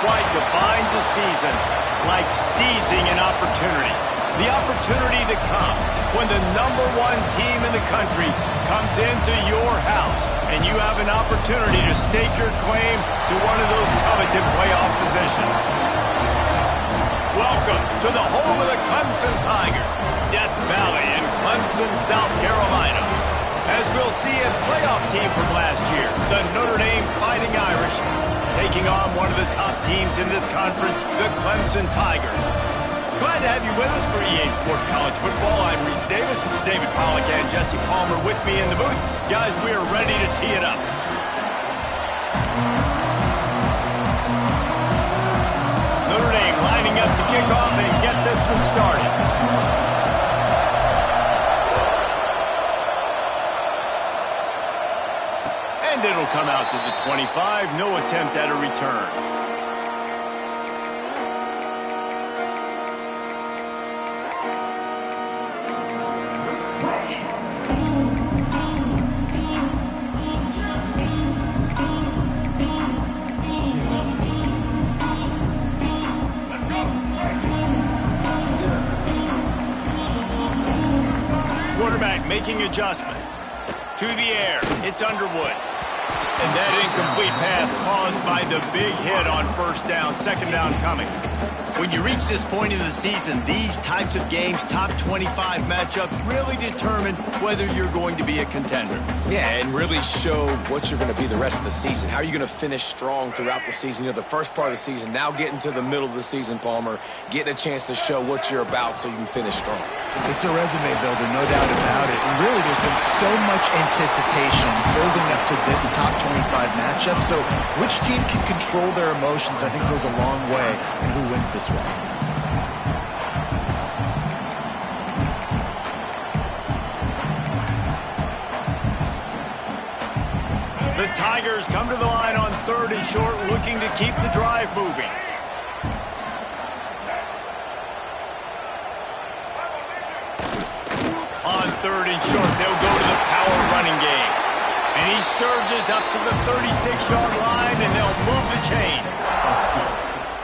quite defines a season like seizing an opportunity. The opportunity that comes when the #1 team in the country comes into your house and you have an opportunity to stake your claim to one of those coveted playoff positions. Welcome to the home of the Clemson Tigers, Death Valley in Clemson, South Carolina. As we'll see a playoff team from last year, the Notre Dame Fighting Irish, taking on one of the top teams in this conference, the Clemson Tigers. Glad to have you with us for EA Sports College Football. I'm Reese Davis, David Pollack and Jesse Palmer with me in the booth. Guys, we are ready to tee it up. Notre Dame lining up to kick off and get this one started. And it'll come out to the 25. No attempt at a return. Quarterback making adjustments. To the air. It's Underwood. And that incomplete pass caused by the big hit on first down, second down coming. When you reach this point in the season, these types of games, top 25 matchups, really determine whether you're going to be a contender. Yeah, and really show what you're going to be the rest of the season. How are you going to finish strong throughout the season? You know, the first part of the season, now getting to the middle of the season, Palmer, getting a chance to show what you're about so you can finish strong. It's a resume builder, no doubt about it. And really, there's been so much anticipation building up to this top 25 matchup. So which team can control their emotions, I think, goes a long way in who wins this one. The Tigers come to the line on 3rd and short, looking to keep the drive moving. On 3rd and short, they'll go to the power running game. And he surges up to the 36-yard line, and they'll move the chains.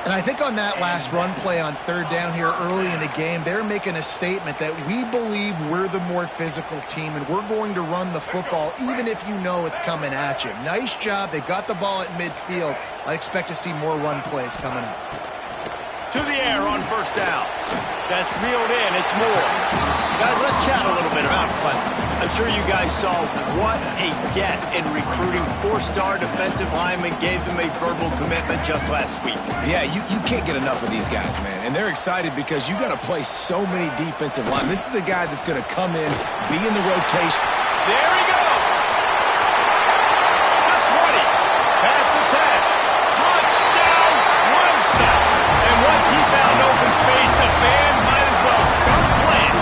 And I think on that last run play on 3rd down here early in the game, they're making a statement that we believe we're the more physical team and we're going to run the football even if you know it's coming at you. Nice job. They got the ball at midfield. I expect to see more run plays coming up. To the air on 1st down. That's reeled in. It's Moore. Guys, let's chat a little bit about Clemson. I'm sure you guys saw what a get in recruiting. 4-star defensive linemen gave them a verbal commitment just last week. Yeah, you can't get enough of these guys, man. And they're excited because you got to play so many defensive linemen. This is the guy that's going to come in, be in the rotation. There he goes. The 20. Past the 10. Touchdown, Clemson. And once he found open space, the band might as well start playing.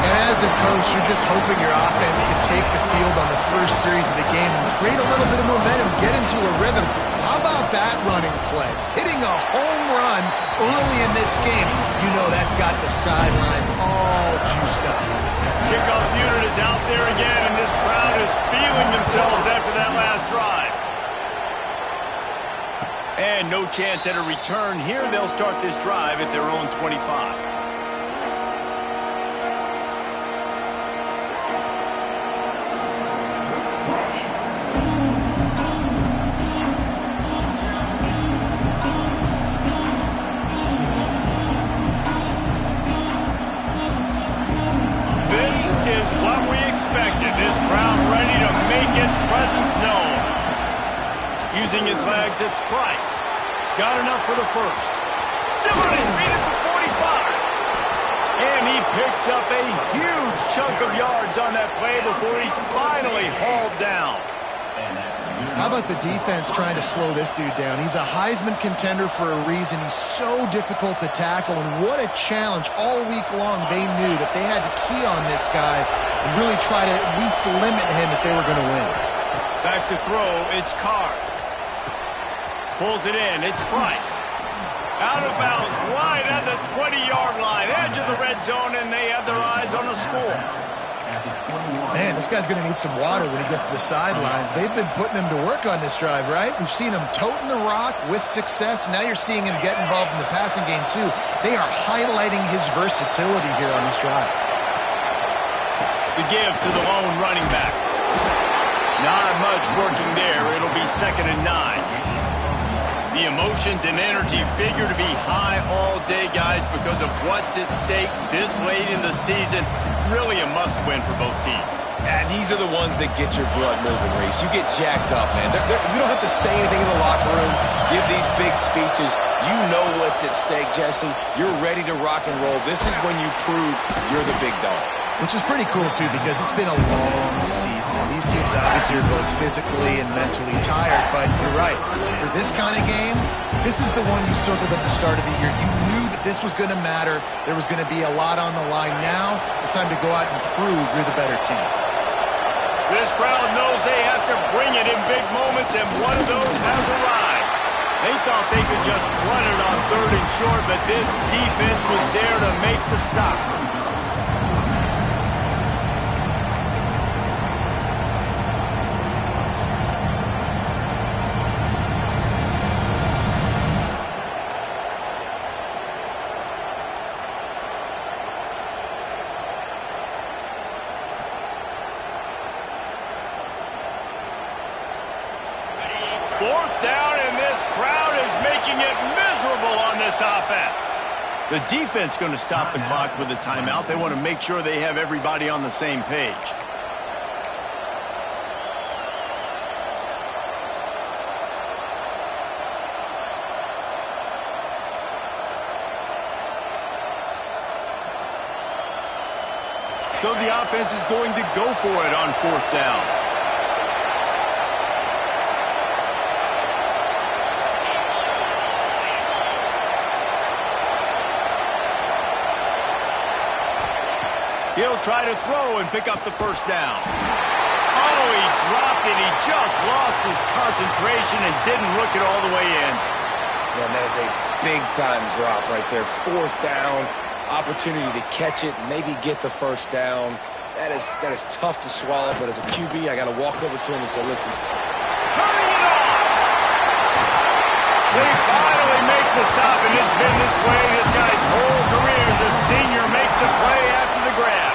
And as a coach, you're just hoping your offense can take the field on the first series of the game and create a little bit of momentum, get into a rhythm. How about that running play? Hitting a home run early in this game. You know that's got the sidelines all juiced up. Kickoff unit is out there again, and this crowd is feeling themselves after that last drive. And no chance at a return here. They'll start this drive at their own 25. This is what we expected. This crowd ready to make its presence known. Using his legs, it's Price. Got enough for the first. Still on his feet at the 45. And he picks up a huge chunk of yards on that play before he's finally hauled down. How about the defense trying to slow this dude down? He's a Heisman contender for a reason. He's so difficult to tackle, and what a challenge all week long. They knew that they had to key on this guy and really try to at least limit him if they were going to win. Back to throw, it's Carr. Pulls it in, it's Price. Out of bounds, right at the 20-yard line, edge of the red zone, and they have their eyes on the score. Man, this guy's going to need some water when he gets to the sidelines. They've been putting him to work on this drive, right? We've seen him toting the rock with success. Now you're seeing him get involved in the passing game, too. They are highlighting his versatility here on this drive. The give to the lone running back. Not much working there. It'll be 2nd and 9. The emotions and energy figure to be high all day, guys, because of what's at stake this late in the season. Really a must-win for both teams. Yeah, these are the ones that get your blood moving, Reese. You get jacked up, man. We don't have to say anything in the locker room, give these big speeches. You know what's at stake, Jesse. You're ready to rock and roll. This is when you prove you're the big dog. Which is pretty cool, too, because it's been a long season. These teams obviously are both physically and mentally tired, but you're right. For this kind of game, this is the one you circled at the start of the year. You knew that this was going to matter. There was going to be a lot on the line. Now it's time to go out and prove you're the better team. This crowd knows they have to bring it in big moments, and one of those has arrived. They thought they could just run it on 3rd and short, but this defense was there to make the stop. The defense going to stop the clock with a timeout. They want to make sure they have everybody on the same page. So the offense is going to go for it on 4th down. He'll try to throw and pick up the 1st down. Oh, he dropped it. He just lost his concentration and didn't look it all the way in. Man, that is a big-time drop right there. 4th down, opportunity to catch it, maybe get the 1st down. That is tough to swallow, but as a QB, I got to walk over to him and say, listen. Turning it on! They finally make the stop, and it's been this way this guy's whole career as a senior makes a play after the grab.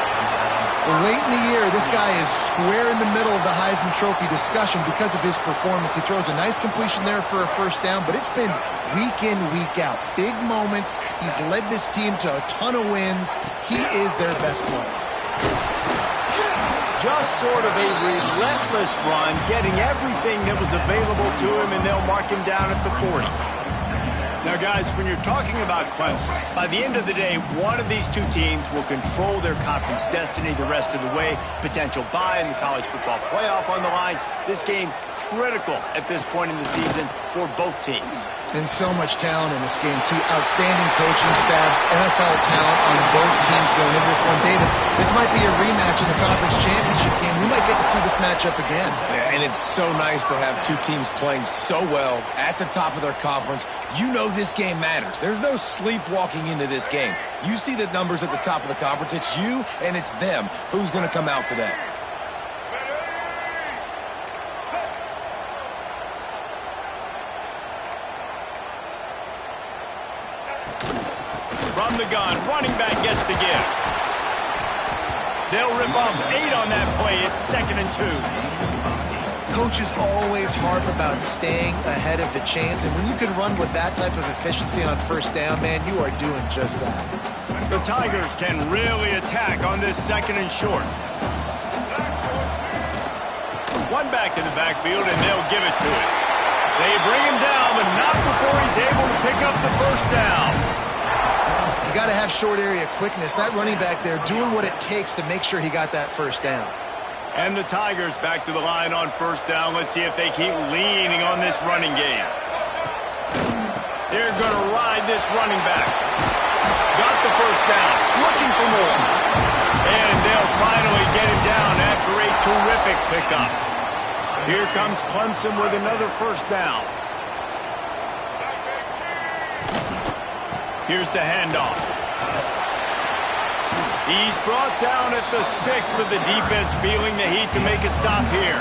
Well, late in the year, this guy is square in the middle of the Heisman Trophy discussion because of his performance. He throws a nice completion there for a 1st down, but it's been week in, week out. Big moments. He's led this team to a ton of wins. He is their best player. Just sort of a relentless run, getting everything that was available to him, and they'll mark him down at the 40. Now, guys, when you're talking about Clemson, by the end of the day, one of these two teams will control their conference destiny the rest of the way. Potential bye in the college football playoff on the line. This game critical at this point in the season for both teams. And so much talent in this game, too. Outstanding coaching staffs, NFL talent on both teams going into this one. David, this might be a rematch in the conference championship game. We might get to see this matchup again. Yeah, and it's so nice to have two teams playing so well at the top of their conference. You know this game matters. There's no sleepwalking into this game. You see the numbers at the top of the conference. It's you and it's them. Who's going to come out today? From the gun, running back gets to give. They'll rip off 8 on that play. It's 2nd and 2. Coaches always harp about staying ahead of the chains, and when you can run with that type of efficiency on 1st down, man, you are doing just that. The Tigers can really attack on this 2nd and short. One back in the backfield, and they'll give it to him. They bring him down, but not before he's able to pick up the 1st down. You got to have short area quickness. That running back there doing what it takes to make sure he got that 1st down. And the Tigers back to the line on 1st down. Let's see if they keep leaning on this running game. They're going to ride this running back. Got the 1st down. Looking for more. And they'll finally get him down after a terrific pickup. Here comes Clemson with another 1st down. Here's the handoff. He's brought down at the 6 with the defense feeling the heat to make a stop here.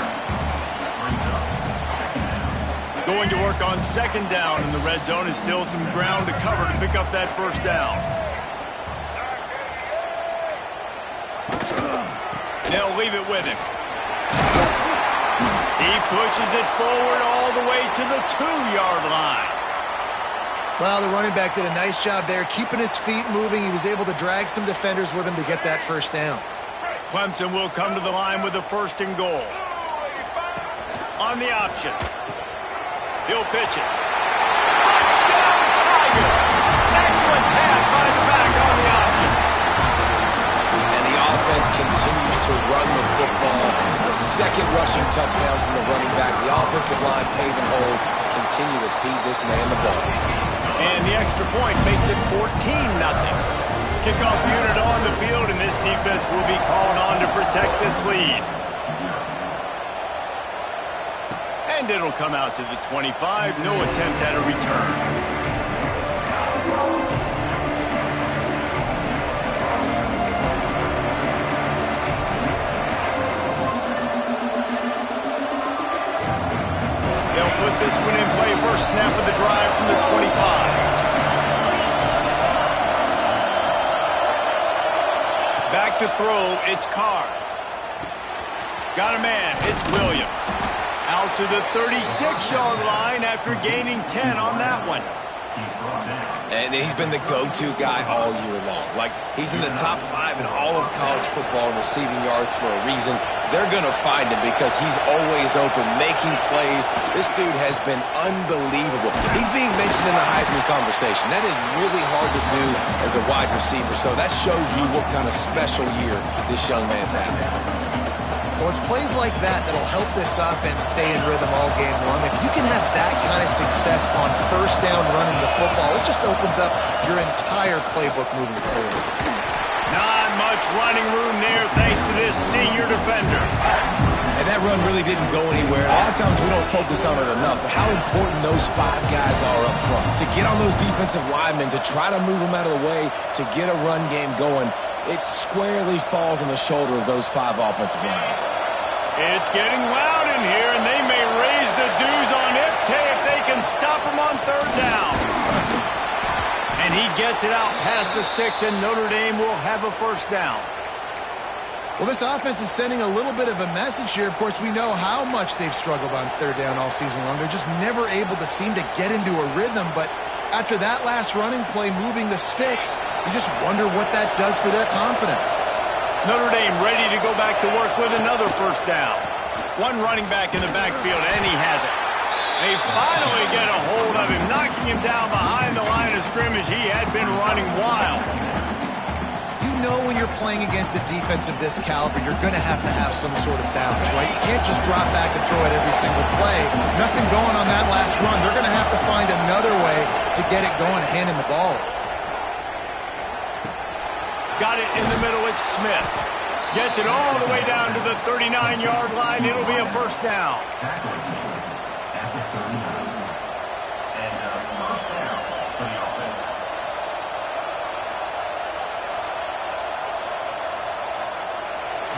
Going to work on 2nd down in the red zone is still some ground to cover to pick up that 1st down. They'll leave it with him. He pushes it forward all the way to the 2-yard line. Well, the running back did a nice job there, keeping his feet moving. He was able to drag some defenders with him to get that 1st down. Clemson will come to the line with a 1st and goal. On the option. He'll pitch it. Touchdown, Tiger! Excellent pass by the back on the option. And the offense continues to run the football. The 2nd rushing touchdown from the running back. The offensive line paving holes. Continue to feed this man the ball. And the extra point makes it 14-0. Kickoff unit on the field, and this defense will be called on to protect this lead. And it'll come out to the 25. No attempt at a return. They'll put this one in play. First snap of the drive from the 25. Back to throw, it's Carr. Got a man, it's Williams. Out to the 36-yard line after gaining 10 on that one. And he's been the go-to guy all year long. Like, he's in the top 5 in all of college football in receiving yards for a reason. They're going to find him because he's always open, making plays. This dude has been unbelievable. He's being mentioned in the Heisman conversation. That is really hard to do as a wide receiver. So that shows you what kind of special year this young man's having. Well, it's plays like that that'll help this offense stay in rhythm all game long. If you can have that kind of success on 1st down running the football, it just opens up your entire playbook moving forward. Not much running room there thanks to this senior defender. And that run really didn't go anywhere. A lot of times we don't focus on it enough, but how important those 5 guys are up front. To get on those defensive linemen, to try to move them out of the way, to get a run game going, it squarely falls on the shoulder of those 5 offensive linemen. It's getting loud in here, and they may raise the dues on Ipke if they can stop him on 3rd down. And he gets it out past the sticks, and Notre Dame will have a 1st down. Well, this offense is sending a little bit of a message here. Of course, we know how much they've struggled on 3rd down all season long. They're just never able to seem to get into a rhythm, but after that last running play moving the sticks, you just wonder what that does for their confidence. Notre Dame ready to go back to work with another 1st down. One running back in the backfield, and he has it. They finally get a hold of him, knocking him down behind the line of scrimmage. He had been running wild. You know when you're playing against a defense of this caliber, you're going to have some sort of balance, right? You can't just drop back and throw it every single play. Nothing going on that last run. They're going to have to find another way to get it going, handing the ball. Got it in the middle, it's Smith. Gets it all the way down to the 39-yard line. It'll be a 1st down.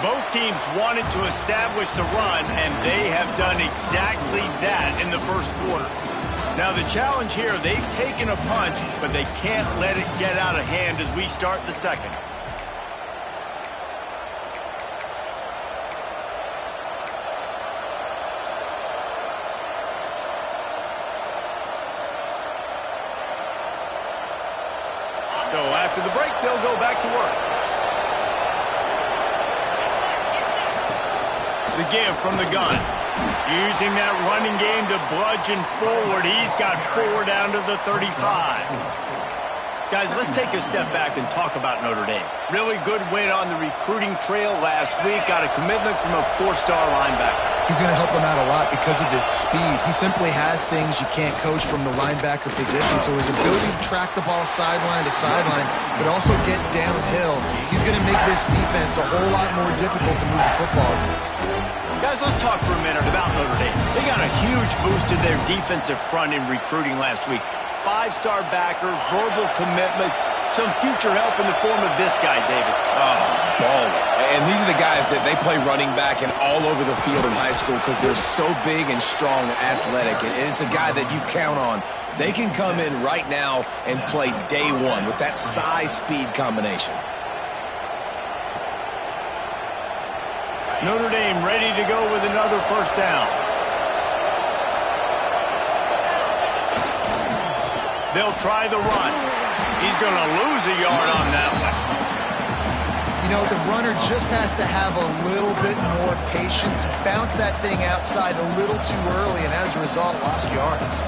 Both teams wanted to establish the run, and they have done exactly that in the 1st quarter. Now the challenge here, they've taken a punch, but they can't let it get out of hand as we start the 2nd. So after the break, they'll go back to work. The give from the gun. Using that running game to bludgeon forward. He's got 4 down to the 35. Guys, let's take a step back and talk about Notre Dame. Really good win on the recruiting trail last week. Got a commitment from a 4-star linebacker. He's going to help them out a lot because of his speed. He simply has things you can't coach from the linebacker position. So his ability to track the ball sideline to sideline, but also get downhill, he's going to make this defense a whole lot more difficult to move the football against. Guys, let's talk for a minute about Notre Dame. They got a huge boost to their defensive front in recruiting last week. 5-star backer, verbal commitment. Some future help in the form of this guy, David. Oh, baller. And these are the guys that they play running back and all over the field in high school because they're so big and strong and athletic. And it's a guy that you count on. They can come in right now and play day one with that size-speed combination. Notre Dame ready to go with another first down. They'll try the run. He's going to lose a yard on that one. You know, the runner just has to have a little bit more patience. Bounce that thing outside a little too early, and as a result, lost yards.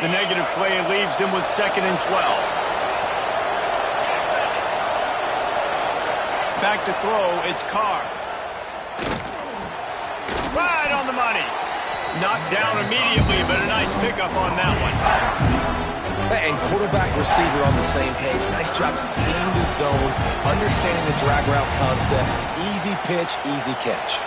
The negative play leaves him with 2nd and 12. Back to throw, it's Carr. Right on the money. Knocked down immediately, but a nice pickup on that one. And quarterback receiver on the same page. Nice job seeing the zone, understanding the drag route concept. Easy pitch, easy catch.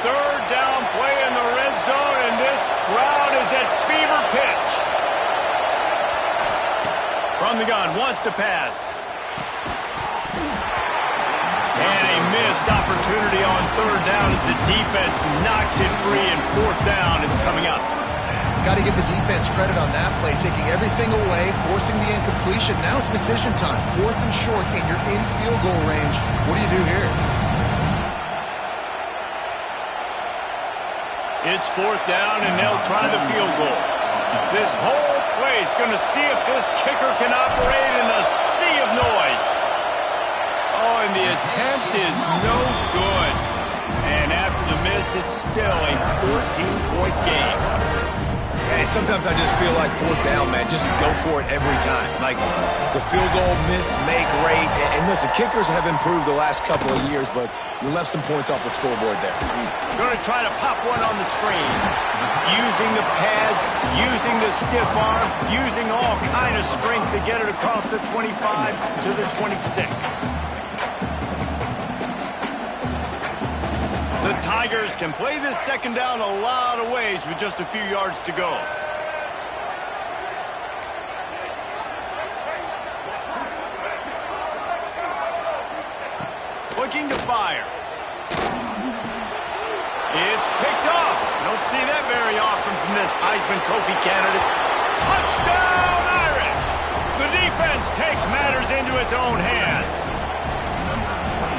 Third down play in the red zone, and this crowd is at fever pitch. From the gun, wants to pass. And a missed opportunity on 3rd down as the defense knocks it free, and 4th down is coming up. Got to give the defense credit on that play, taking everything away, forcing the incompletion. Now it's decision time. 4th and short, and you're in field goal range. What do you do here? It's 4th down, and they'll try the field goal. This whole place going to see if this kicker can operate in a sea of noise. Oh, and the attempt is no good. And after the miss, it's still a 14-point game. Hey, sometimes I just feel like 4th down, man. Just go for it every time. Like the field goal miss, make rate. And listen, kickers have improved the last couple of years, but you left some points off the scoreboard there. Going to try to pop one on the screen. Using the pads, using the stiff arm, using all kind of strength to get it across the 25 to the 26. The Tigers can play this 2nd down a lot of ways with just a few yards to go. Looking to fire. It's picked off. Don't see that very often from this Heisman Trophy candidate. Touchdown, Irish! The defense takes matters into its own hands.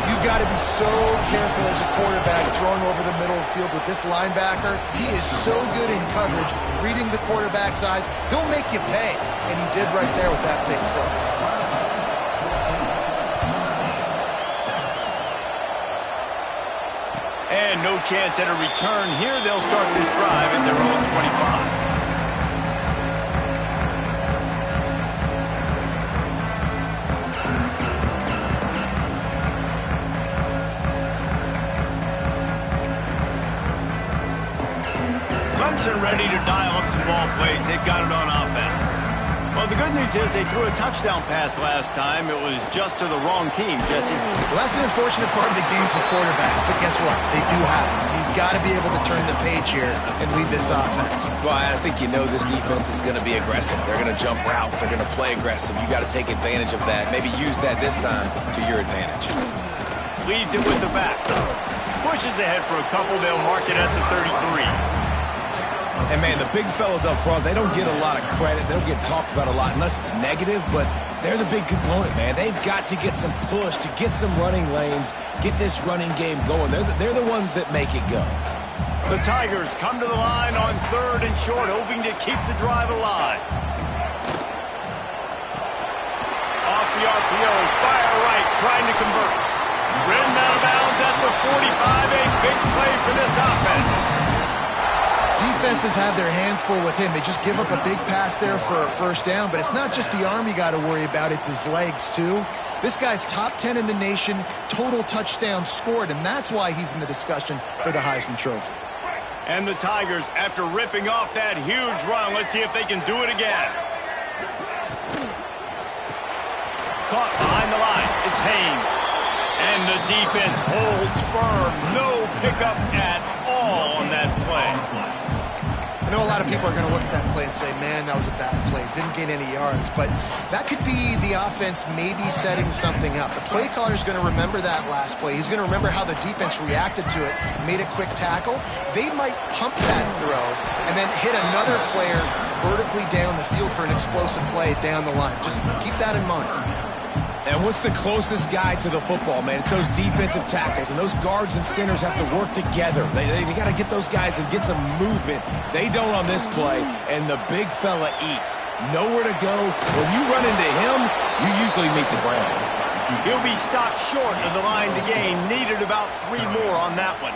You've got to be so careful as a quarterback throwing over the middle of the field with this linebacker. He is so good in coverage, reading the quarterback's eyes. He'll make you pay, and he did right there with that pick 6. And no chance at a return here. They'll start this drive at their own 25. Clemson ready to dial up some ball plays. They've got it on offense. Well, the good news is they threw a touchdown pass last time. It was just to the wrong team, Jesse. Well, that's an unfortunate part of the game for quarterbacks, but guess what? They do happen, so you've got to be able to turn the page here and lead this offense. Well, I think you know this defense is going to be aggressive. They're going to jump routes. They're going to play aggressive. You got to take advantage of that. Maybe use that this time to your advantage. Leaves it with the back. Pushes ahead for a couple. They'll mark it at the 33. And, man, the big fellas up front, they don't get a lot of credit. They don't get talked about a lot unless it's negative, but they're the big component, man. They've got to get some push, to get some running lanes, get this running game going. They're the ones that make it go. The Tigers come to the line on 3rd and short, hoping to keep the drive alive. Off the RPO, fire right, trying to convert. Ridden out of bounds at the 45, a big play for this offense. Defenses have their hands full with him. They just give up a big pass there for a first down, but it's not just the arm you got to worry about, it's his legs too. This guy's top 10 in the nation, total touchdowns scored, and that's why he's in the discussion for the Heisman Trophy. And the Tigers, after ripping off that huge run, let's see if they can do it again. Caught behind the line. Haynes. And the defense holds firm. No pickup at all on that play. I know a lot of people are going to look at that play and say, man, that was a bad play. Didn't gain any yards. But that could be the offense maybe setting something up. The play caller is going to remember that last play. He's going to remember how the defense reacted to it, made a quick tackle. They might pump that throw and then hit another player vertically down the field for an explosive play down the line. Just keep that in mind. And what's the closest guy to the football, man? It's those defensive tackles, and those guards and centers have to work together. They got to get those guys and get some movement. They don't on this play, and the big fella eats. Nowhere to go. When you run into him, you usually meet the ground. He'll be stopped short of the line to gain. Needed about 3 more on that one.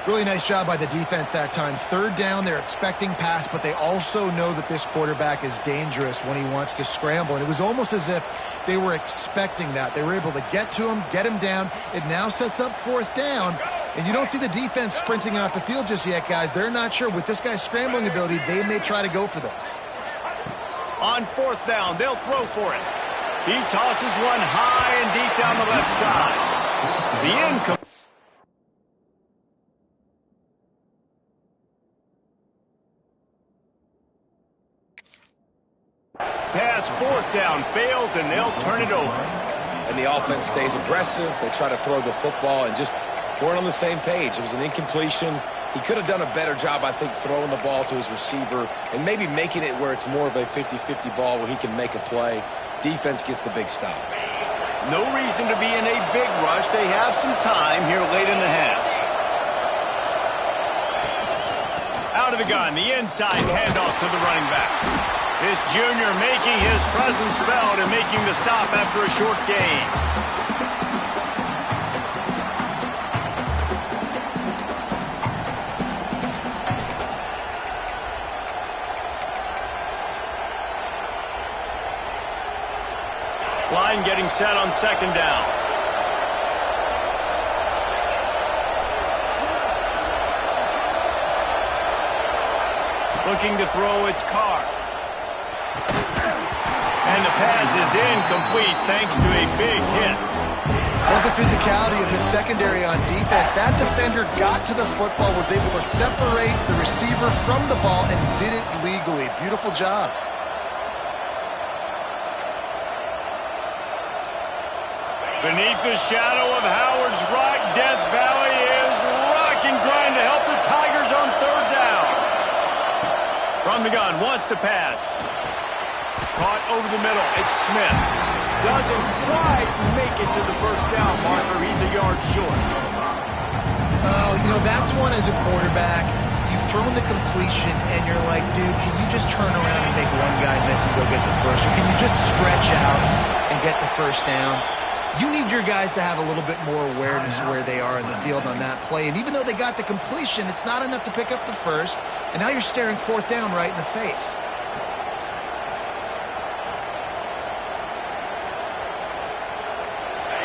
Really nice job by the defense that time. Third down, they're expecting pass, but they also know that this quarterback is dangerous when he wants to scramble. And it was almost as if they were expecting that. They were able to get to him, get him down. It now sets up 4th down. And you don't see the defense sprinting off the field just yet, guys. They're not sure. With this guy's scrambling ability, they may try to go for this. On 4th down, they'll throw for it. He tosses one high and deep down the left side. The incomplete. Pass 4th down fails, and they'll turn it over. And the offense stays aggressive. They try to throw the football and just weren't on the same page. It was an incompletion. He could have done a better job, I think, throwing the ball to his receiver and maybe making it where it's more of a 50-50 ball where he can make a play. Defense gets the big stop. No reason to be in a big rush. They have some time here late in the half. Out of the gun, the inside handoff to the running back. This junior making his presence felt and making the stop after a short gain. Line getting set on 2nd down. Looking to throw, its Carr. And the pass is incomplete thanks to a big hit. Love the physicality of the secondary on defense. That defender got to the football, was able to separate the receiver from the ball, and did it legally. Beautiful job. Beneath the shadow of Howard's Rock, Death Valley is rocking, trying to help the Tigers on 3rd down. From the gun, wants to pass. Caught over the middle. It's Smith. Doesn't quite make it to the 1st down marker. He's a yard short. Oh, you know, that's one as a quarterback. You've thrown the completion, and you're like, dude, can you just turn around and make one guy miss and go get the first? Or can you just stretch out and get the 1st down? You need your guys to have a little bit more awareness where they are in the field on that play. And even though they got the completion, it's not enough to pick up the 1st. And now you're staring 4th down right in the face.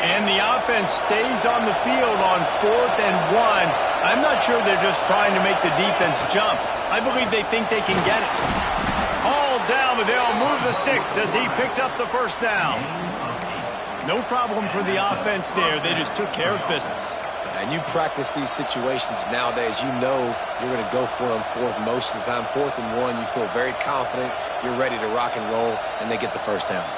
And the offense stays on the field on 4th and 1. I'm not sure they're just trying to make the defense jump. I believe they think they can get it. All down, but they'll move the sticks as he picks up the 1st down. No problem for the offense there. They just took care of business. And you practice these situations nowadays. You know you're going to go for it on 4th most of the time. 4th and 1, you feel very confident. You're ready to rock and roll, and they get the 1st down.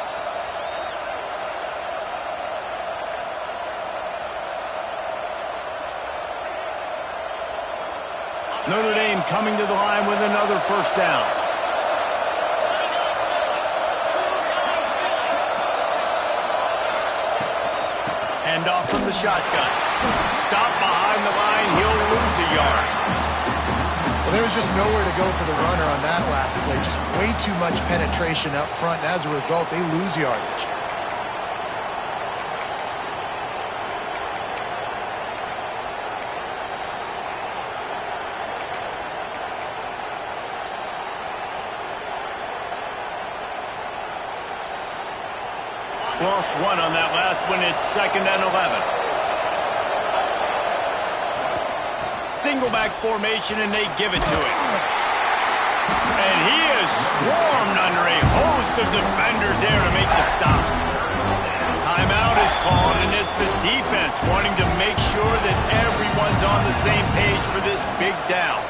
Notre Dame coming to the line with another 1st down. Hand off from the shotgun. Stop behind the line. He'll lose a yard. Well, there was just nowhere to go for the runner on that last play. Just way too much penetration up front, and as a result, they lose yardage. Lost one on that last one. It's 2nd and 11. Single back formation, and they give it to him. And he is swarmed under a host of defenders there to make the stop. Timeout is is called, and it's the defense wanting to make sure that everyone's on the same page for this big down.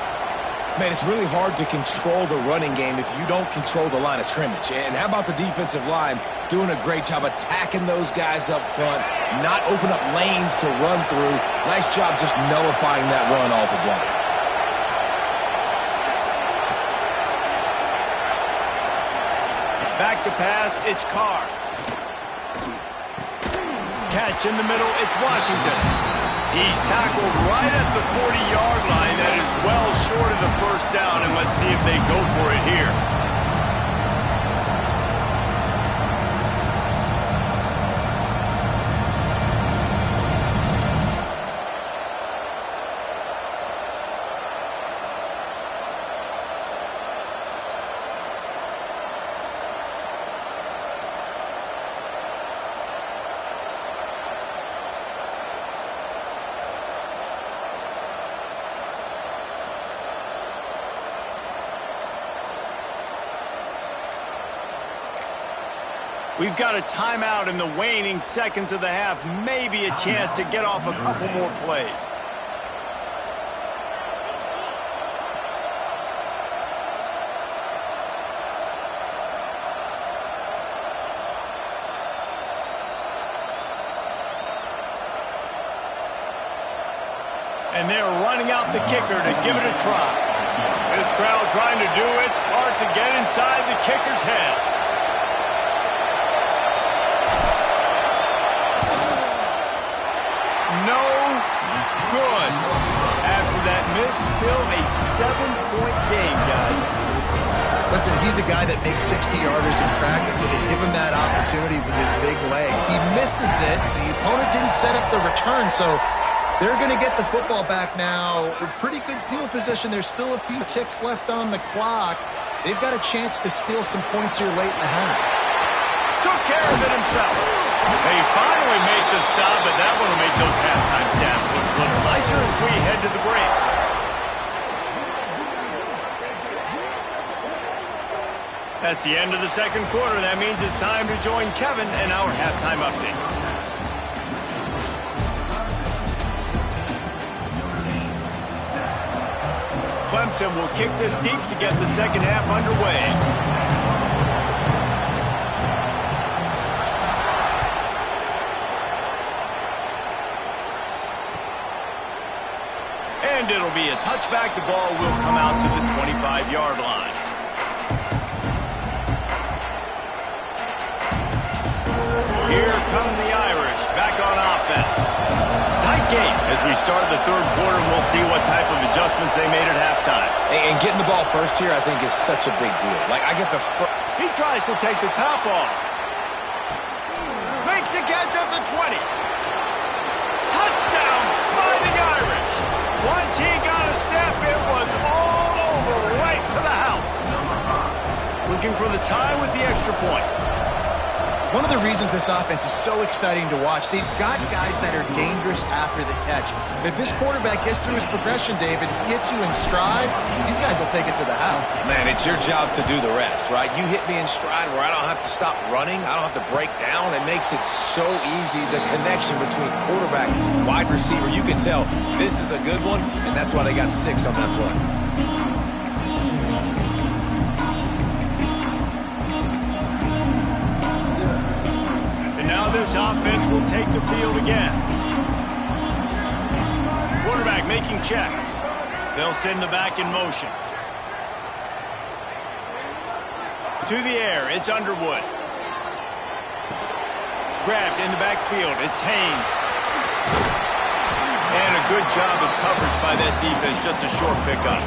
Man, it's really hard to control the running game if you don't control the line of scrimmage. And how about the defensive line doing a great job attacking those guys up front, not open up lanes to run through. Nice job just nullifying that run altogether. Back to pass, it's Carr. Catch in the middle, it's Washington. He's tackled right at the 40-yard line. That is well short of the first down, and let's see if they go for it here. We've got a timeout in the waning seconds of the half. Maybe a chance to get off a couple more plays. And they're running out the kicker to give it a try. This crowd trying to do its part to get inside the kicker's head. No good. After that miss, still a 7-point game, guys. Listen, he's a guy that makes 60-yarders in practice, so they give him that opportunity with his big leg. He misses it. The opponent didn't set up the return, so they're going to get the football back now. A pretty good field position. There's still a few ticks left on the clock. They've got a chance to steal some points here late in the half. Took care of it himself. They finally make the stop, but that one will make those halftime stats look a little nicer as we head to the break. That's the end of the second quarter. That means it's time to join Kevin in our halftime update. Clemson will kick this deep to get the second half underway. And it'll be a touchback. The ball will come out to the 25-yard line. Here come the Irish back on offense. Tight game as we start the third quarter. We'll see what type of adjustments they made at halftime. And getting the ball first here, I think, is such a big deal. Like, I get the first. He tries to take the top off. Makes a catch at the 20. Touchdown, Fighting Irish. Once he got a step, it was all over, right to the house. Looking for the tie with the extra point. One of the reasons this offense is so exciting to watch, they've got guys that are dangerous after the catch. And if this quarterback gets through his progression, David, hits you in stride, these guys will take it to the house. Man, it's your job to do the rest, right? You hit me in stride where I don't have to stop running. I don't have to break down. It makes it so easy, the connection between quarterback and wide receiver. You can tell this is a good one, and that's why they got 6 on that play. This offense will take the field again. Quarterback making checks. They'll send the back in motion. To the air, it's Underwood. Grabbed in the backfield, it's Haynes. And a good job of coverage by that defense, just a short pickup.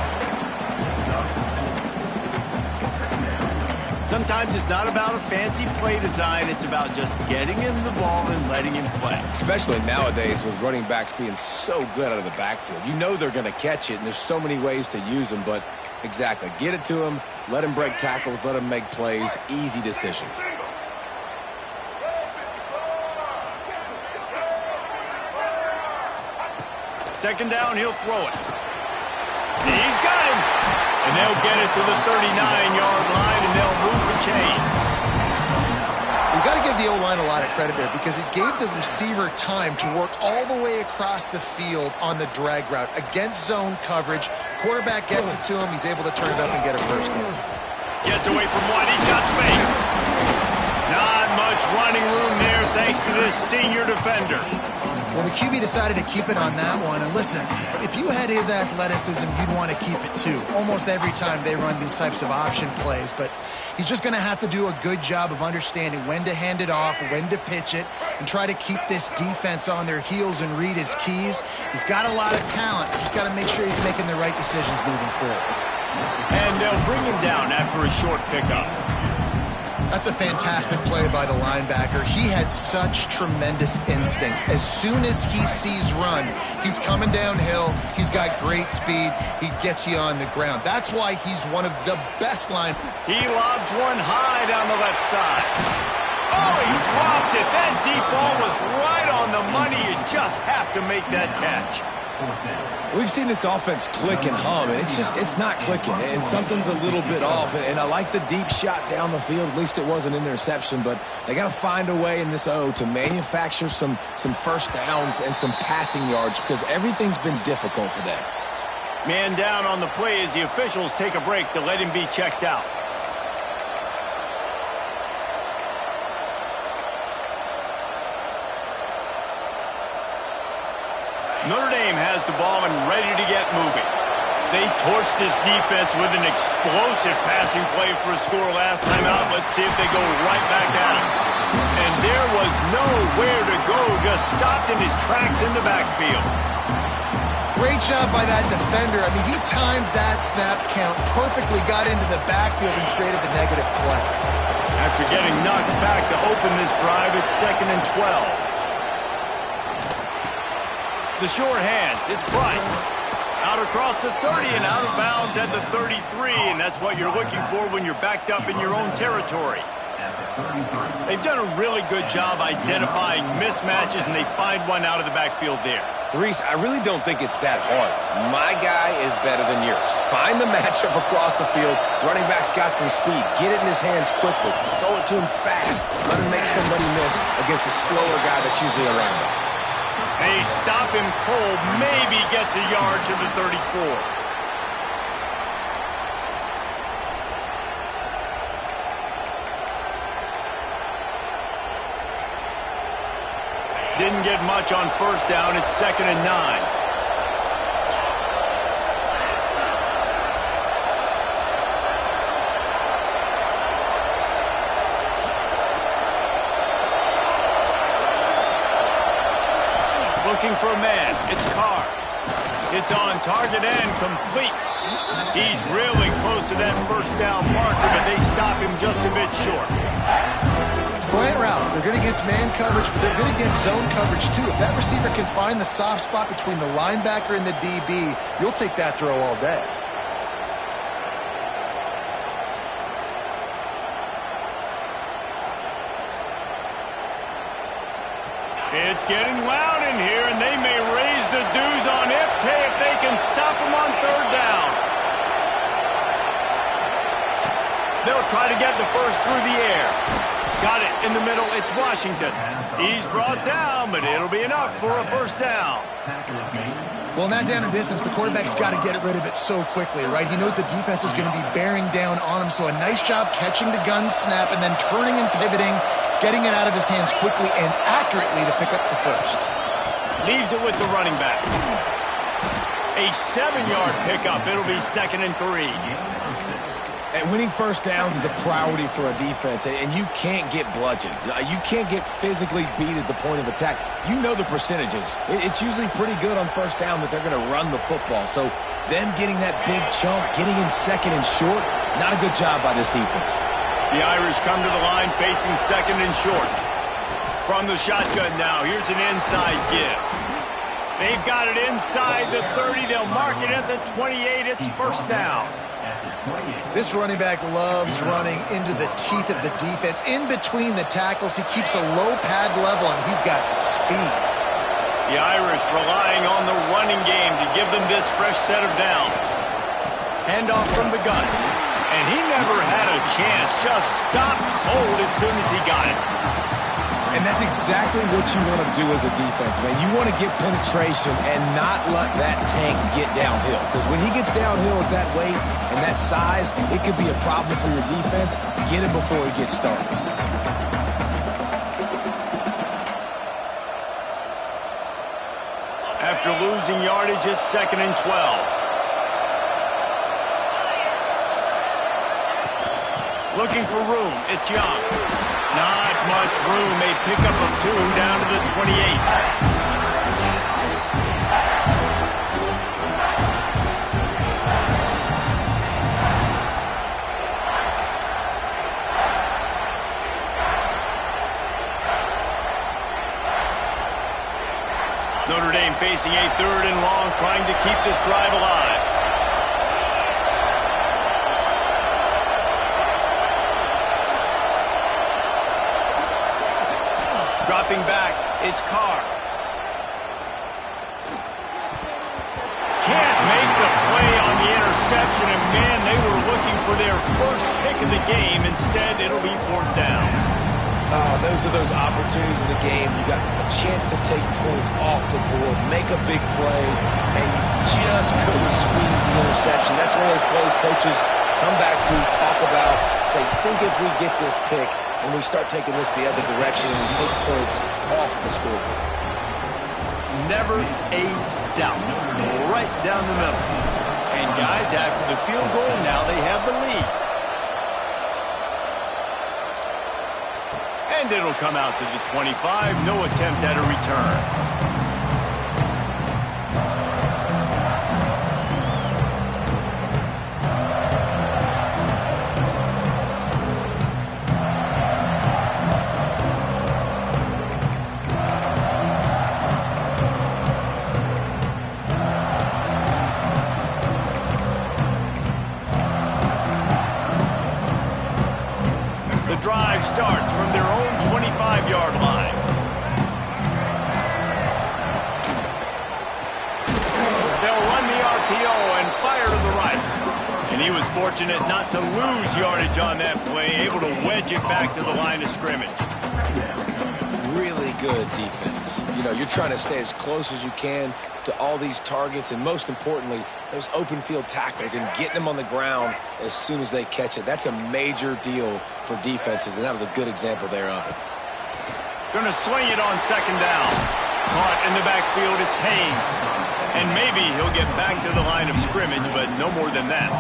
Sometimes it's not about a fancy play design. It's about just getting him the ball and letting him play. Especially nowadays with running backs being so good out of the backfield. You know they're going to catch it, and there's so many ways to use them. But exactly, get it to him, let him break tackles, let him make plays. Easy decision. Second down, he'll throw it. He's got him. And they'll get it to the 39-yard line, and they'll move the chains. We've got to give the O-line a lot of credit there because it gave the receiver time to work all the way across the field on the drag route against zone coverage. Quarterback gets it to him. He's able to turn it up and get a first down. Gets away from one. He's got space. Not much running room there thanks to this senior defender. Well, the QB decided to keep it on that one. And listen, if you had his athleticism, you'd want to keep it too. Almost every time they run these types of option plays. But he's just going to have to do a good job of understanding when to hand it off, when to pitch it, and try to keep this defense on their heels and read his keys. He's got a lot of talent. Just got to make sure he's making the right decisions moving forward. And they'll bring him down after a short pickup. That's a fantastic play by the linebacker. He has such tremendous instincts. As soon as he sees run, he's coming downhill. He's got great speed. He gets you on the ground. That's why he's one of the best linebackers. He lobs one high down the left side. Oh, he dropped it. That deep ball was right on the money. You just have to make that catch. We've seen this offense click and hum, and it's not clicking, and something's a little bit off. And I like the deep shot down the field. At least it wasn't an interception, but they got to find a way in this O to manufacture some first downs and some passing yards because everything's been difficult today. Man down on the play as the officials take a break to let him be checked out. Notre Dame has the ball and ready to get moving. They torched this defense with an explosive passing play for a score last time out. Let's see if they go right back at him. And there was nowhere to go, just stopped in his tracks in the backfield. Great job by that defender. I mean, he timed that snap count perfectly, got into the backfield and created the negative play. After getting knocked back to open this drive, it's 2nd and 12. The short hands, it's Price. Out across the 30 and out of bounds at the 33, and that's what you're looking for when you're backed up in your own territory. They've done a really good job identifying mismatches, and they find one out of the backfield there. Reese, I really don't think it's that hard. My guy is better than yours. Find the matchup across the field. Running back's got some speed. Get it in his hands quickly. Throw it to him fast. Let him make somebody miss against a slower guy that's usually a linebacker. They stop him cold, maybe gets a yard to the 34. Didn't get much on first down. It's 2nd and 9. Looking for a man. It's Carr. It's on target and complete. He's really close to that first down marker, but they stop him just a bit short. Slant routes. They're good against man coverage, but they're good against zone coverage too. If that receiver can find the soft spot between the linebacker and the DB, you'll take that throw all day. It's getting loud in here, and they may raise the dues on Ipte if they can stop him on 3rd down. They'll try to get the first through the air. Got it in the middle. It's Washington. He's brought down, but it'll be enough for a first down. Well, in that down and distance, the quarterback's got to get rid of it so quickly, right? He knows the defense is going to be bearing down on him, so a nice job catching the gun snap and then turning and pivoting, getting it out of his hands quickly and accurately to pick up the first. Leaves it with the running back. A 7-yard pickup. It'll be 2nd and 3. And winning first downs is a priority for a defense, and you can't get bludgeoned. You can't get physically beat at the point of attack. You know the percentages. It's usually pretty good on first down that they're going to run the football. So them getting that big chunk, getting in 2nd and short, not a good job by this defense. The Irish come to the line facing 2nd and short. From the shotgun now, here's an inside give. They've got it inside the 30. They'll mark it at the 28. It's first down. This running back loves running into the teeth of the defense. In between the tackles, he keeps a low pad level, and he's got some speed. The Irish relying on the running game to give them this fresh set of downs. Handoff from the gun. And he never had a chance. Just stopped cold as soon as he got it. And that's exactly what you want to do as a defense, man. You want to get penetration and not let that tank get downhill. Because when he gets downhill at that weight and that size, it could be a problem for your defense. Get it before he gets started. After losing yardage, it's 2nd and 12. Looking for room. It's Young. Not much room. A pickup of 2 down to the 28. Notre Dame facing a 3rd and long, trying to keep this drive alive. Dropping back, it's Carr. Can't make the play on the interception, and man, they were looking for their first pick of the game. Instead, it'll be 4th down. Those are those opportunities in the game. You got a chance to take points off the board, make a big play, and you just couldn't squeeze the interception. That's one of those plays coaches come back to, talk about, say, think if we get this pick and we start taking this the other direction and we take points off the scoreboard. Never a doubt. Right down the middle. And guys, after the field goal, now they have the lead. And it'll come out to the 25. No attempt at a return. The drive starts from their own 25-yard line. They'll run the RPO and fire to the right. And he was fortunate not to lose yardage on that play, able to wedge it back to the line of scrimmage. Really good defense. You know, you're trying to stay as close as you can to all these targets, and most importantly, those open field tackles and getting them on the ground as soon as they catch it. That's a major deal for defenses, and that was a good example there of it. Going to swing it on 2nd down. Caught in the backfield, it's Haynes. And maybe he'll get back to the line of scrimmage, but no more than that.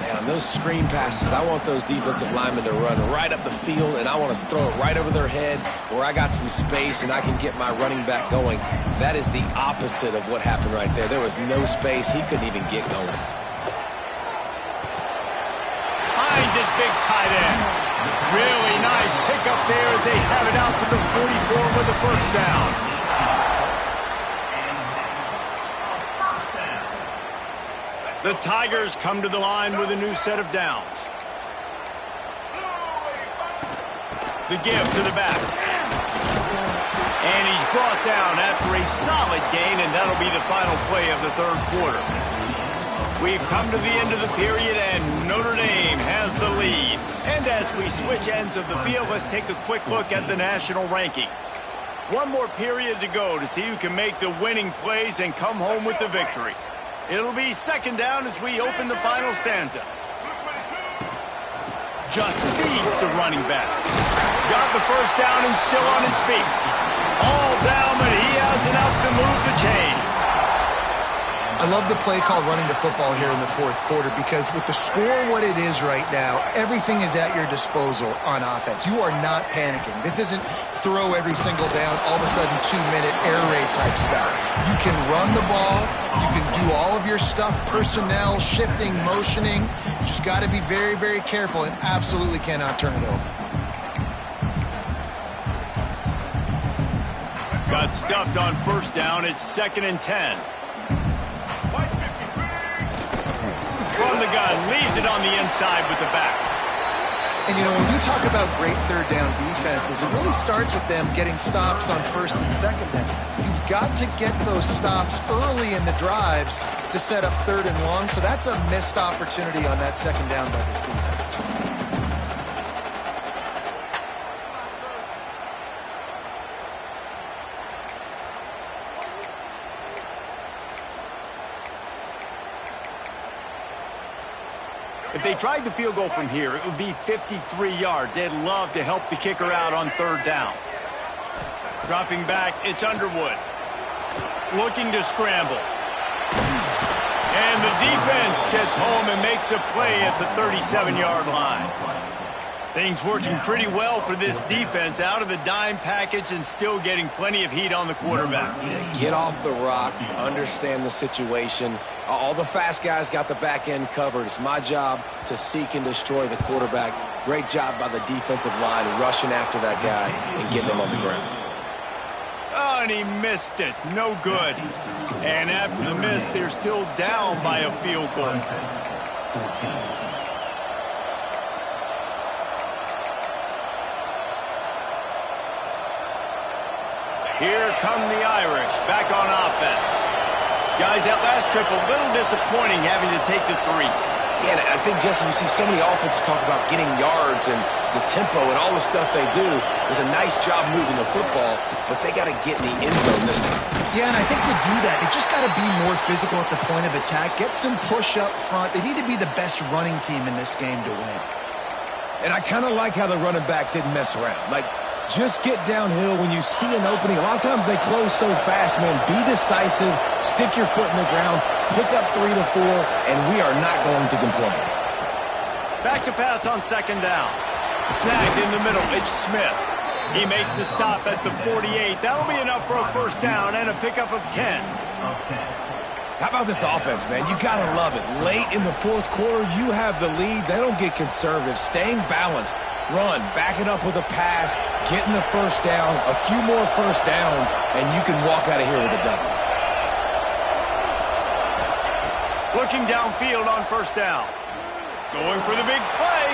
Man, on those screen passes, I want those defensive linemen to run right up the field, and I want to throw it right over their head where I got some space and I can get my running back going. That is the opposite of what happened right there. There was no space. He couldn't even get going. Finds his big tight end. Really nice pickup there as they have it out to the 44 with the 1st down. The Tigers come to the line with a new set of downs. The give to the back. And he's brought down after a solid gain, and that'll be the final play of the 3rd quarter. We've come to the end of the period, and Notre Dame has the lead. And as we switch ends of the field, let's take a quick look at the national rankings. One more period to go to see who can make the winning plays and come home with the victory. It'll be 2nd down as we open the final stanza. Just feeds the running back. Got the 1st down and still on his feet. All down, but he has enough to move the chains. I love the play called running the football here in the 4th quarter because with the score what it is right now, everything is at your disposal on offense. You are not panicking. This isn't throw every single down, all of a sudden 2-minute air raid type stuff. You can run the ball. You can do all of your stuff, personnel, shifting, motioning. You just got to be very, very careful and absolutely cannot turn it over. Got stuffed on 1st down. It's 2nd and 10. From the gun, leaves it on the inside with the back. And, you know, when you talk about great 3rd down defenses, it really starts with them getting stops on 1st and 2nd down. You've got to get those stops early in the drives to set up 3rd and long, so that's a missed opportunity on that 2nd down by this defense. If they tried the field goal from here, it would be 53 yards. They'd love to help the kicker out on third down. Dropping back, it's Underwood. Looking to scramble. And the defense gets home and makes a play at the 37-yard line. Things working pretty well for this defense, out of the dime package and still getting plenty of heat on the quarterback. Yeah, get off the rock, understand the situation. All the fast guys got the back end covered. It's my job to seek and destroy the quarterback. Great job by the defensive line rushing after that guy and getting him on the ground. Oh, and he missed it. No good. And after the miss, they're still down by a field goal. Here come the Irish, back on offense. Guys, that last trip, a little disappointing having to take the 3. Yeah, I think, Jesse, you see so many offenses talk about getting yards and the tempo and all the stuff they do. It was a nice job moving the football, but they got to get in the end zone this time. Yeah, and I think to do that, they just got to be more physical at the point of attack, get some push up front. They need to be the best running team in this game to win. And I kind of like how the running back didn't mess around. Like, just get downhill when you see an opening. A lot of times they close so fast, man. Be decisive, stick your foot in the ground, pick up 3 to 4, and we are not going to complain. Back to pass on second down. Snagged in the middle, it's Smith. He makes the stop at the 48. That'll be enough for a first down and a pickup of 10. How about this offense, man? You got to love it. Late in the fourth quarter, you have the lead. They don't get conservative. Staying balanced. Run, back it up with a pass, getting the first down, a few more first downs, and you can walk out of here with a W. Looking downfield on first down. Going for the big play.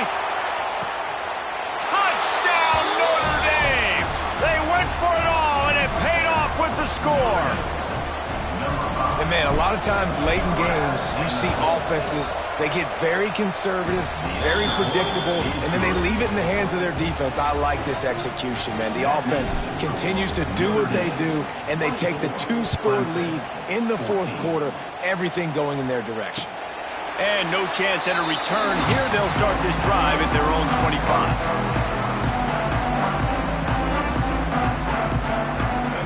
Touchdown, Notre Dame! They went for it all, and it paid off with the score. And, man, a lot of times late in games, you see offenses, they get very conservative, very predictable, and then they leave it in the hands of their defense. I like this execution, man. The offense continues to do what they do, and they take the 2-score lead in the fourth quarter, everything going in their direction. And no chance at a return here. They'll start this drive at their own 25.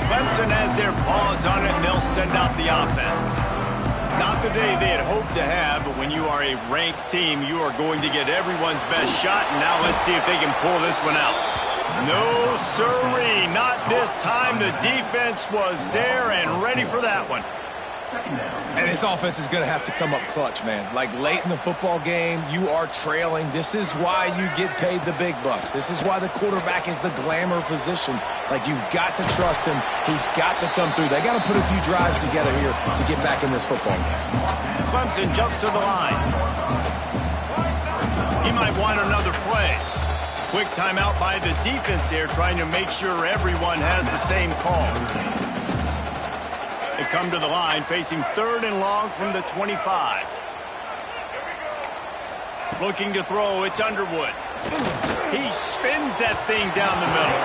Clemson has their paws on it, and they'll send out the offense. Not the day they had hoped to have, but when you are a ranked team, you are going to get everyone's best shot, and now let's see if they can pull this one out. No, sirree, not this time. The defense was there and ready for that one. And this offense is going to have to come up clutch, man. Like late in the football game, you are trailing. This is why you get paid the big bucks. This is why the quarterback is the glamour position. Like, you've got to trust him. He's got to come through. They got to put a few drives together here to get back in this football game. Clemson jumps to the line. He might want another play. Quick timeout by the defense there, trying to make sure everyone has the same call. They come to the line, facing 3rd and long from the 25. Looking to throw, it's Underwood. He spins that thing down the middle.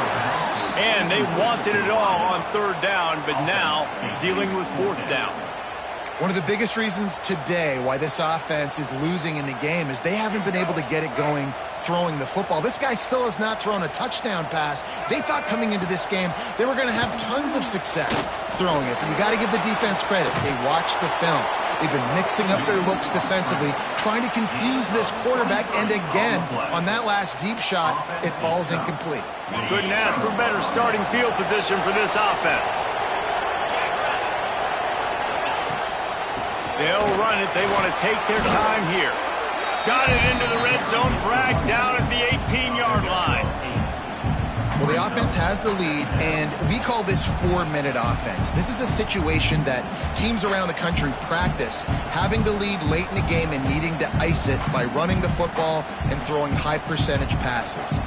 And they wanted it all on 3rd down, but now dealing with 4th down. One of the biggest reasons today why this offense is losing in the game is they haven't been able to get it going throwing the football. This guy still has not thrown a touchdown pass. They thought coming into this game they were going to have tons of success throwing it, but you got to give the defense credit. They watched the film. They've been mixing up their looks defensively, trying to confuse this quarterback, and again, on that last deep shot, it falls incomplete. Couldn't ask for better starting field position for this offense. They'll run it. They want to take their time here. Got it into the red zone, dragged down at the 18-yard line. Well, the offense has the lead, and we call this 4-minute offense. This is a situation that teams around the country practice, having the lead late in the game and needing to ice it by running the football and throwing high-percentage passes.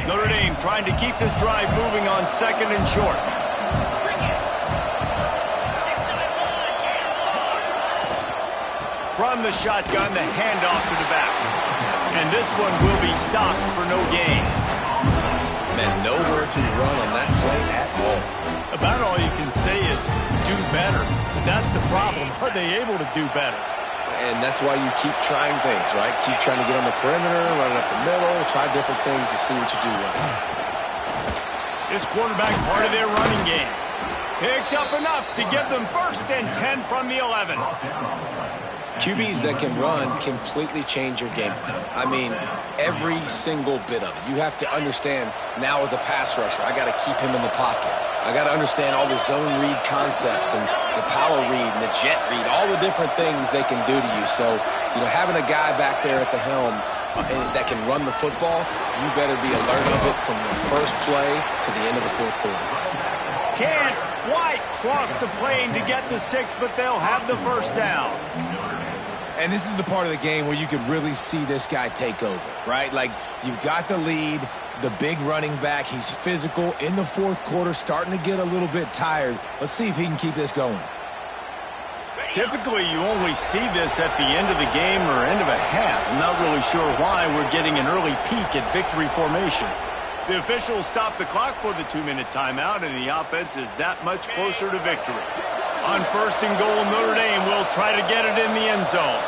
Notre Dame trying to keep this drive moving on 2nd and short. From the shotgun, the handoff to the back. And this one will be stopped for no gain. Man, nowhere to run on that play at all. About all you can say is do better. But that's the problem. Are they able to do better? And that's why you keep trying things, right? Keep trying to get on the perimeter, run it up the middle, try different things to see what you do well. This quarterback part of their running game. Picks up enough to give them 1st and 10 from the 11. QBs that can run completely change your game plan. I mean, every single bit of it. You have to understand now as a pass rusher, I got to keep him in the pocket. I got to understand all the zone read concepts and the power read and the jet read, all the different things they can do to you. So, having a guy back there at the helm that can run the football, you better be alert of it from the first play to the end of the 4th quarter. Can't quite cross the plane to get the 6, but they'll have the 1st down. And this is the part of the game where you could really see this guy take over, right? Like, you've got the lead, the big running back. He's physical in the 4th quarter, starting to get a little bit tired. Let's see if he can keep this going. Typically, you only see this at the end of the game or end of a half. I'm not really sure why we're getting an early peek at victory formation. The officials stop the clock for the 2-minute timeout, and the offense is that much closer to victory. On 1st and goal, Notre Dame will try to get it in the end zone.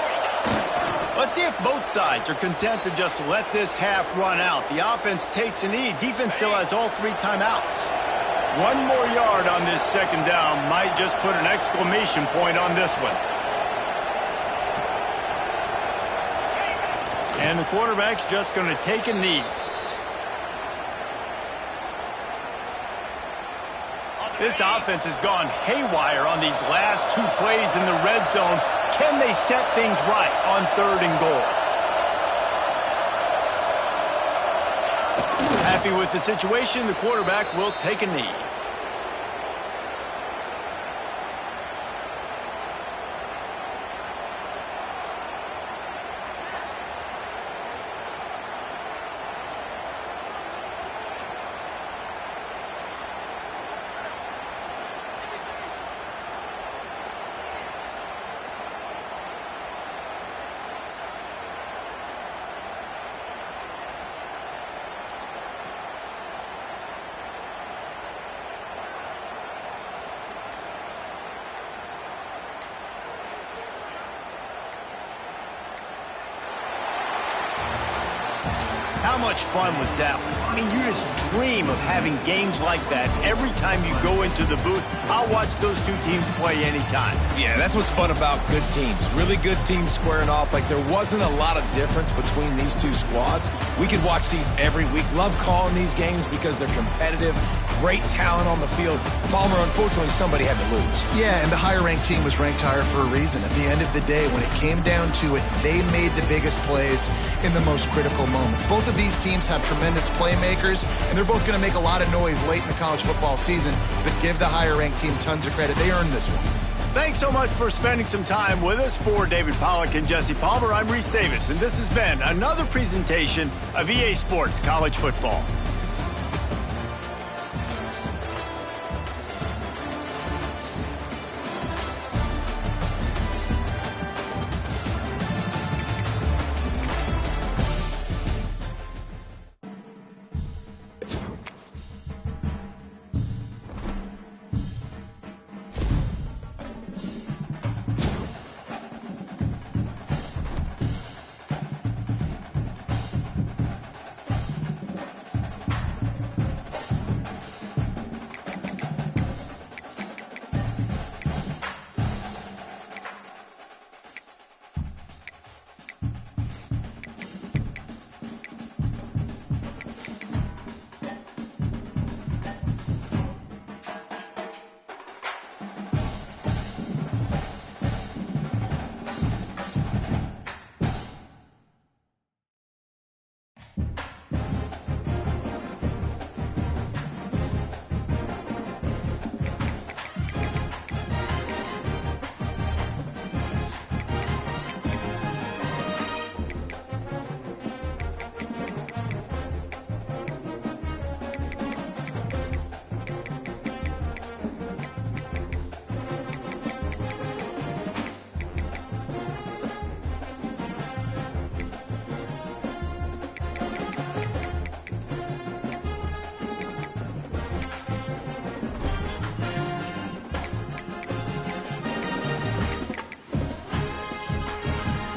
Let's see if both sides are content to just let this half run out. The offense takes a knee. Defense still has all 3 timeouts. 1 more yard on this 2nd down might just put an exclamation point on this one. And the quarterback's just going to take a knee. This offense has gone haywire on these last 2 plays in the red zone. Can they set things right on 3rd and goal? Happy with the situation, the quarterback will take a knee. How much fun was that? I mean, you just dream of having games like that every time you go into the booth. I'll watch those 2 teams play anytime. Yeah, that's what's fun about good teams. Really good teams squaring off. Like, there wasn't a lot of difference between these 2 squads. We could watch these every week. Love calling these games because they're competitive. Great talent on the field. Palmer, unfortunately, somebody had to lose. Yeah, and the higher-ranked team was ranked higher for a reason. At the end of the day, when it came down to it, they made the biggest plays in the most critical moments. Both of these teams have tremendous playmakers, and they're both going to make a lot of noise late in the college football season, but give the higher-ranked team tons of credit. They earned this one. Thanks so much for spending some time with us. For David Pollack and Jesse Palmer, I'm Reese Davis, and this has been another presentation of EA Sports College Football.